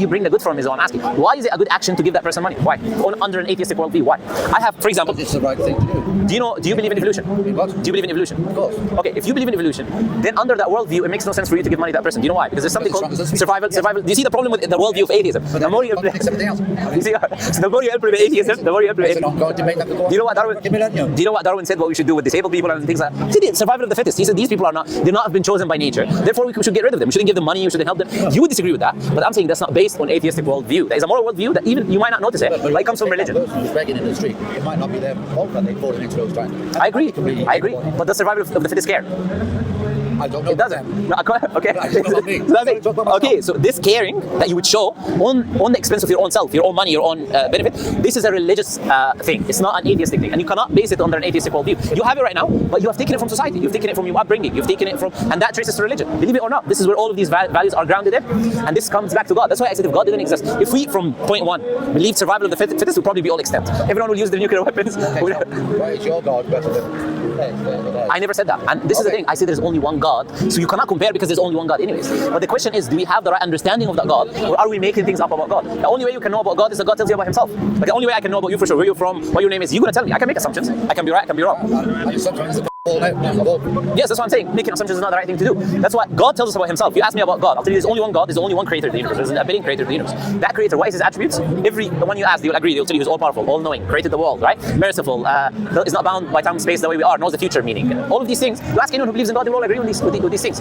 you bring the good from is what I'm asking. Why is it a good action to give that person money? Why? Under an atheistic worldview, why? I have, for example, It's the right thing to do. do you believe in evolution? What? Do you believe in evolution? Of course. Okay, if you believe in evolution, then under that worldview, it makes no sense for you to give money to that person. Do you know why? Because there's something called survival. Do you see the problem with the worldview of atheism? The more you Fix everything else. you see, so the more you implement atheism, the more you implement It's an ongoing debate that could go on. Do you know what Darwin? Millennium. Do you know what Darwin said? What we should do with disabled people and things like that? See, the survival of the fittest. He said these people are not. They're not have been chosen by nature. Therefore, we should get rid of them. We shouldn't give them money. We shouldn't help them. You would disagree with that, but I'm saying that's not based on atheistic worldview. That is a moral worldview that even you might not notice it, but it comes from religion. That person who's begging in the street, it might not be their fault that they fought an exposed time. I agree. I agree. But does survival of the fittest care? I don't know. It doesn't. No, okay. It's not about me. So that's it. It's about myself. Okay, so this caring that you would show on the expense of your own self, your own money, your own benefit, this is a religious thing. It's not an atheistic thing. And you cannot base it under an atheistic worldview. You have it right now, but you have taken it from society. You've taken it from your upbringing. You've taken it from, and that traces to religion. Believe it or not, this is where all of these values are grounded in. And this comes back to God. That's why I said if God didn't exist, if we, from point one, believed survival of the fittest, would probably be all extinct. Everyone will use their nuclear weapons. Why is your God better than I never said that. And this is the thing. I say there's only one God. So you cannot compare because there's only one God anyways. But the question is, do we have the right understanding of that God? Or are we making things up about God? The only way you can know about God is that God tells you about himself. Like the only way I can know about you for sure, where you're from, what your name is, you're going to tell me. I can make assumptions. I can be right, I can be wrong. and sometimes the ball out. Yes, that's what I'm saying. Making assumptions is not the right thing to do. That's what God tells us about himself. You ask me about God, I'll tell you there's only one God, there's only one creator of the universe. There's a billion creator of the universe. That creator, what is his attributes? Every one you ask, they'll agree. They'll tell you he's all powerful, all knowing, created the world, right? Merciful, is not bound by time and space the way we are, knows the future meaning. All of these things, you ask anyone who believes in God, they will all agree on with these things.